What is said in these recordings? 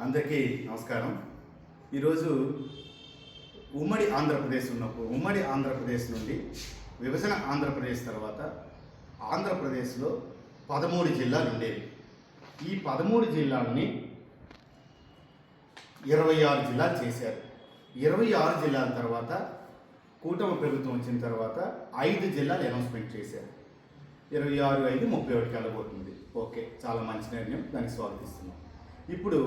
అందరికీ నమస్కారం. ఈరోజు ఉమ్మడి ఆంధ్రప్రదేశ్ నుండి విభజన ఆంధ్రప్రదేశ్ తర్వాత ఆంధ్రప్రదేశ్లో 13 జిల్లాలు ఉండేవి. ఈ 13 జిల్లాలని 26 జిల్లాలు చేశారు. 26 జిల్లాల తర్వాత కూటమి ప్రభుత్వం వచ్చిన తర్వాత 5 జిల్లాలు అనౌన్స్మెంట్ చేశారు. 26, 5, 31 వెళ్ళబోతుంది. ఓకే, చాలా మంచి నిర్ణయం, దానికి స్వాగతిస్తున్నాం. ఇప్పుడు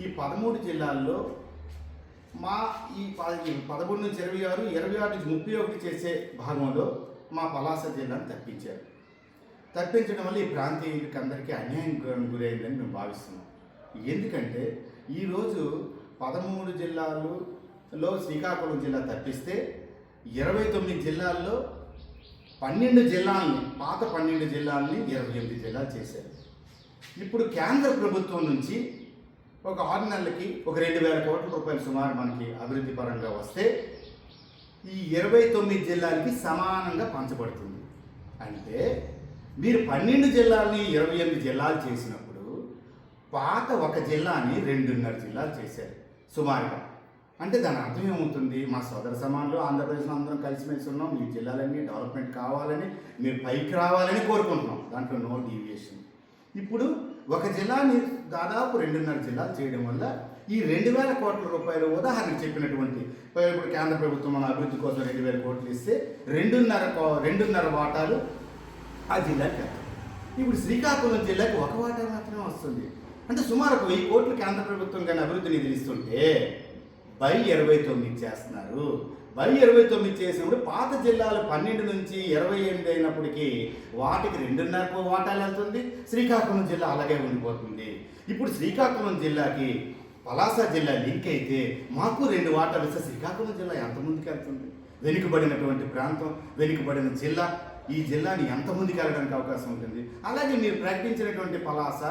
ఈ 13 జిల్లాల్లో ఈ 13 నుంచి 26, 26 నుంచి 31 చేసే భాగంలో మా పలాస జిల్లాను తప్పించడం వల్ల ఈ ప్రాంతీయులకి అందరికీ అన్యాయం గురైందని మేము భావిస్తున్నాం. ఎందుకంటే ఈరోజు 13 జిల్లాలలో శ్రీకాకుళం జిల్లా తప్పిస్తే 29 జిల్లాల్లో 12 జిల్లాలని, పాత 12 జిల్లాలని 28 జిల్లాలు చేశారు. ఇప్పుడు కేంద్ర ప్రభుత్వం నుంచి ఒక 6 నెలలకి ఒక 2,000 కోట్ల రూపాయలు సుమారు మనకి అభివృద్ధి పరంగా వస్తే ఈ 29 జిల్లాలకి సమానంగా పంచబడుతుంది. అంటే మీరు 12 జిల్లాలని 28 జిల్లాలు చేసినప్పుడు పాత ఒక జిల్లాని 2.5 జిల్లాలు చేశారు సుమారుగా. అంటే దాని అర్థం ఏమవుతుంది? మా సోదర సమానులు ఆంధ్రప్రదేశ్లో అందరం కలిసిమెలిసి ఉన్నాం, మీ జిల్లాలన్నీ డెవలప్మెంట్ కావాలని, మీరు పైకి రావాలని కోరుకుంటున్నాం. దాంట్లో నో డీవియేషన్. ఇప్పుడు ఒక జిల్లాని దాదాపు 2.5 జిల్లాలు చేయడం వల్ల ఈ 2,000 కోట్ల రూపాయలు, ఉదాహరణకు చెప్పినటువంటి ఇప్పుడు కేంద్ర ప్రభుత్వం మన అభివృద్ధి కోసం 2,000 కోట్లు ఇస్తే 2.5 వాటాలు ఆ జిల్లాకి వెళ్తాయి. ఇప్పుడు శ్రీకాకుళం జిల్లాకి 1 వాటా మాత్రమే వస్తుంది. అంటే సుమారు 1,000 కోట్లు కేంద్ర ప్రభుత్వం కానీ అభివృద్ధి నిధులు ఇస్తుంటే 29 చేస్తున్నారు. 29 చేసినప్పుడు పాత జిల్లాలు 12 నుంచి 28 అయినప్పటికీ వాటికి 2.5 వాటాలు వెళ్తుంది. శ్రీకాకుళం జిల్లా అలాగే ఉండిపోతుంది. ఇప్పుడు శ్రీకాకుళం జిల్లాకి పలాస జిల్లా లింక్ అయితే మాకు 2 వాటాలు ఇస్తే శ్రీకాకుళం జిల్లా ఎంత ముందుకు వెళ్తుంది? వెనుకబడినటువంటి ప్రాంతం, వెనుకబడిన జిల్లా, ఈ జిల్లాని ఎంత ముందుకు వెళ్ళడానికి అవకాశం ఉంటుంది? అలాగే మీరు ప్రకటించినటువంటి పలాస,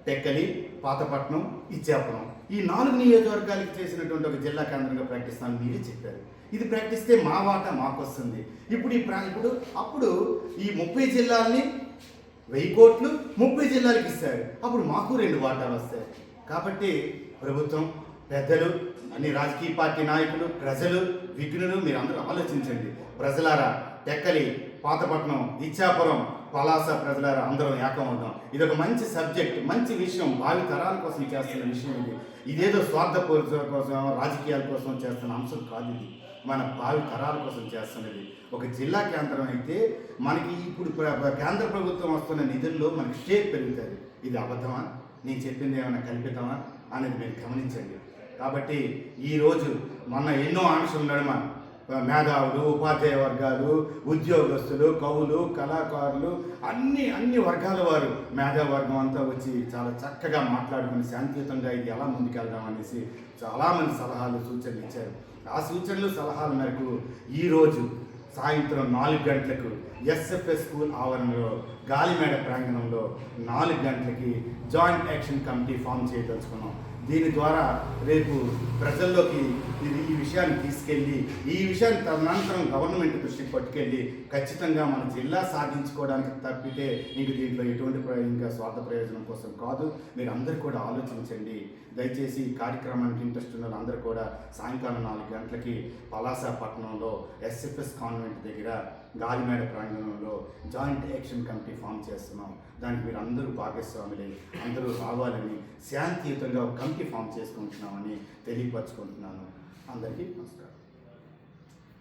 టెక్కలి, పాతపట్నం, ఇచ్చాపురం, ఈ 4 నియోజకవర్గాలకి చేసినటువంటి ఒక జిల్లా కేంద్రంగా ప్రకటిస్తాను మీరే చెప్పారు. ఇది ప్రకటిస్తే మా వాటా మాకు వస్తుంది. ఇప్పుడు అప్పుడు ఈ 30 జిల్లాలని 1,000 కోట్లు 30 జిల్లాలకు ఇస్తారు. అప్పుడు మాకు 2 వాటాలు వస్తాయి. కాబట్టి ప్రభుత్వం, పెద్దలు, అన్ని రాజకీయ పార్టీ నాయకులు, ప్రజలు, విఘ్నులు, మీరు అందరూ ఆలోచించండి. ప్రజలారా, టెక్కలి, పాతపట్నం, ఇచ్చాపురం, పలాస ప్రజలారా అందరం ఏకం అవుతాం. ఇది ఒక మంచి సబ్జెక్ట్, మంచి విషయం, భావి తరాల కోసం చేస్తున్న విషయం ఇది. ఇదేదో స్వార్థపూరిత కోసం, రాజకీయాల కోసం చేస్తున్న అంశం కాదు. ఇది మన భావి తరాల కోసం చేస్తున్నది. ఒక జిల్లా కేంద్రం అయితే మనకి ఇప్పుడు కేంద్ర ప్రభుత్వం వస్తున్న నిధుల్లో మనకి షేర్ పెరుగుతుంది. ఇది అబద్ధమా? నేను చెప్పింది ఏమైనా కల్పితమా అనేది మీరు గమనించండి. కాబట్టి ఈరోజు మొన్న ఎన్నో ఆంక్షలు నడుమ మేధావులు, ఉపాధ్యాయ వర్గాలు, ఉద్యోగస్తులు, కవులు, కళాకారులు, అన్ని వర్గాల వారు, మేధావర్గం అంతా వచ్చి చాలా చక్కగా మాట్లాడుకుని శాంతియుతంగా ఇది ఎలా ముందుకెళ్దాం అనేసి చాలామంది సలహాలు, సూచనలు ఇచ్చారు. ఆ సూచనలు, సలహాల మేరకు ఈరోజు సాయంత్రం 4 గంటలకు ఎస్ఎఫ్ఎస్ స్కూల్ ఆవరణలో గాలిమేడ ప్రాంగణంలో 4 గంటలకి జాయింట్ యాక్షన్ కమిటీ ఫామ్ చేయదలుచుకున్నాం. దీని ద్వారా రేపు ప్రజల్లోకి ఈ విషయాన్ని తీసుకెళ్ళి, ఈ విషయాన్ని తదనంతరం గవర్నమెంట్ దృష్టికి పట్టుకెళ్ళి ఖచ్చితంగా మన జిల్లా సాధించుకోవడానికి తప్పితే ఇంక దీంట్లో ఎటువంటి ఇంకా స్వార్థ ప్రయోజనం కోసం కాదు. మీరు అందరూ కూడా ఆలోచించండి. దయచేసి ఈ కార్యక్రమానికి ఇంట్రెస్ట్ ఉన్న అందరూ కూడా సాయంకాలం 4 గంటలకి పలాస పట్టణంలో ఎస్ఎఫ్ఎస్ కాన్వెంట్ దగ్గర గాలిమేడ ప్రాంగణంలో జాయింట్ యాక్షన్ కమిటీ ఫామ్ చేస్తున్నాం. దానికి మీరు అందరూ భాగస్వాములై అందరూ రావాలని, శాంతియుతంగా ఒక కమిటీ ఫామ్ చేసుకుంటున్నామని తెలియపరచుకుంటున్నాను. అందరికీ నమస్కారం.